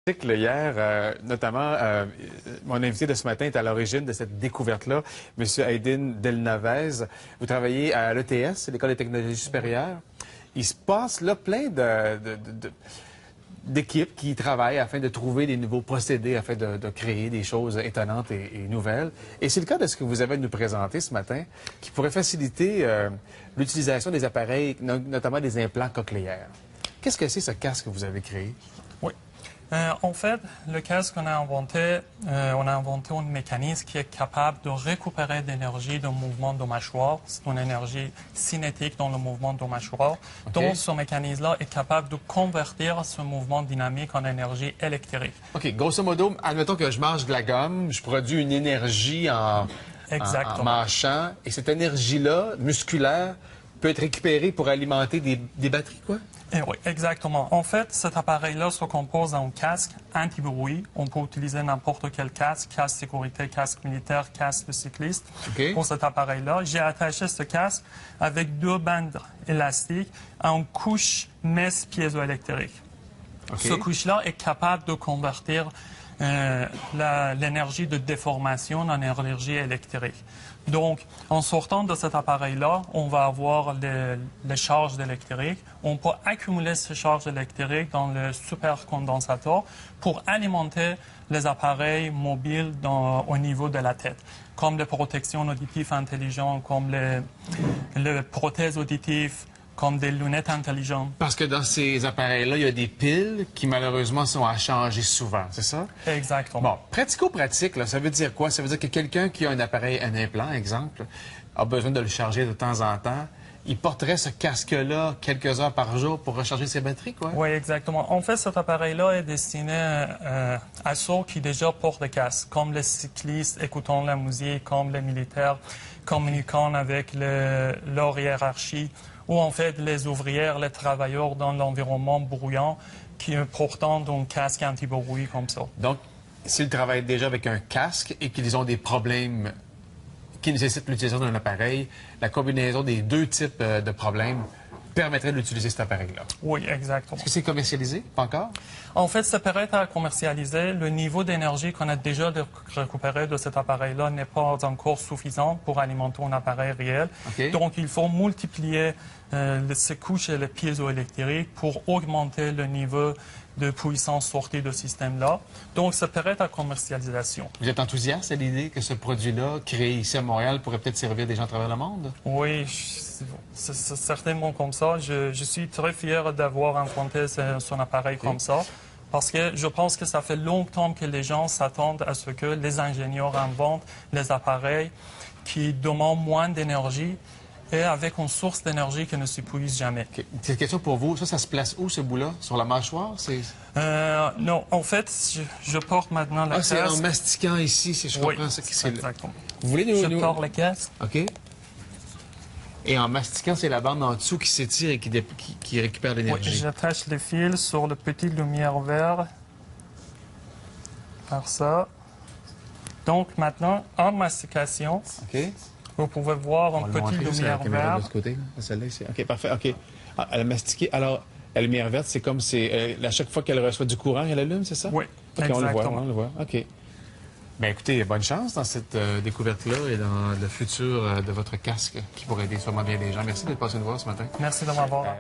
Hier, notamment, mon invité de ce matin est à l'origine de cette découverte-là, M. Aydin Delnavez. Vous travaillez à l'ETS, l'École des technologies supérieures. Il se passe là plein d'équipes qui travaillent afin de trouver des nouveaux procédés, afin de créer des choses étonnantes et nouvelles. Et c'est le cas de ce que vous avez à nous présenter ce matin, qui pourrait faciliter l'utilisation des appareils, notamment des implants cochléaires. Qu'est-ce que c'est ce casque que vous avez créé? Oui. En fait, le casque qu'on a inventé un mécanisme qui est capable de récupérer de l'énergie d'un mouvement de mâchoire. C'est une énergie cinétique dans le mouvement de mâchoire. Okay. Donc, ce mécanisme-là est capable de convertir ce mouvement dynamique en énergie électrique. OK. Grosso modo, admettons que je mange de la gomme, je produis une énergie en mâchant, et cette énergie-là, musculaire, peut être récupérée pour alimenter des batteries, quoi? Oui, exactement. En fait, cet appareil-là se compose d'un casque anti-bruit. On peut utiliser n'importe quel casque sécurité, casque militaire, casque de cycliste. Okay. Pour cet appareil-là. J'ai attaché ce casque avec deux bandes élastiques à une couche mèche piézoélectrique. Okay. Ce couche-là est capable de convertir l'énergie de déformation en énergie électrique. Donc, en sortant de cet appareil-là, on va avoir les charges électriques. On peut accumuler ces charges électriques dans le supercondensateur pour alimenter les appareils mobiles au niveau de la tête, comme les protections auditives intelligentes, comme les prothèses auditives, comme des lunettes intelligentes. Parce que dans ces appareils-là, il y a des piles qui, malheureusement, sont à changer souvent, c'est ça? Exactement. Bon, pratico-pratique, là, ça veut dire quoi? Ça veut dire que quelqu'un qui a un appareil, un implant, exemple, a besoin de le charger de temps en temps. Il porterait ce casque-là quelques heures par jour pour recharger ses batteries, quoi? Oui, exactement. En fait, cet appareil-là est destiné à ceux qui déjà portent des casques, comme les cyclistes écoutant la musique, comme les militaires communiquant avec leur hiérarchie, ou en fait les ouvrières, les travailleurs dans l'environnement bruyant qui portant un casque anti-bruit comme ça. Donc, s'ils travaillent déjà avec un casque et qu'ils ont des problèmes qui nécessitent l'utilisation d'un appareil, la combinaison des deux types de problèmes permettrait d'utiliser cet appareil-là. Oui, exactement. Est-ce que c'est commercialisé? Pas encore? En fait, ça pourrait être commercialisé. Le niveau d'énergie qu'on a déjà récupéré de cet appareil-là n'est pas encore suffisant pour alimenter un appareil réel. Okay. Donc, il faut multiplier ces couches et les piézoélectriques pour augmenter le niveau de puissance sortie de ce système-là. Donc, ça pourrait être à commercialisation. Vous êtes enthousiaste à l'idée que ce produit-là, créé ici à Montréal, pourrait peut-être servir des gens à travers le monde? Oui, c'est certainement comme ça. Je suis très fier d'avoir inventé son appareil comme ça, parce que je pense que ça fait longtemps que les gens s'attendent à ce que les ingénieurs inventent les appareils qui demandent moins d'énergie et avec une source d'énergie qui ne s'épuise jamais. Okay. Une petite question pour vous. Ça se place où, ce bout-là? Sur la mâchoire? Non, en fait, je porte maintenant la casque. C'est en mastiquant ici, si je comprends. Oui, c'est exactement. Vous voulez Je porte le casque. OK. Et en mastiquant, c'est la bande en dessous qui s'étire et qui récupère l'énergie. Oui, j'attache les fils sur le petit lumière vert. Par ça. Donc maintenant, en mastication, OK. vous pouvez voir un petit lumière vert. De ce côté, celle-là ici. OK, parfait. OK. Elle a mastiqué. Alors, la lumière verte, c'est comme à chaque fois qu'elle reçoit du courant, elle allume, c'est ça? Oui, OK, exactement. on le voit. OK. Bien, écoutez, bonne chance dans cette découverte-là et dans le futur de votre casque qui pourrait aider sûrement bien des gens. Merci d'être passé nous voir ce matin. Merci de m'avoir.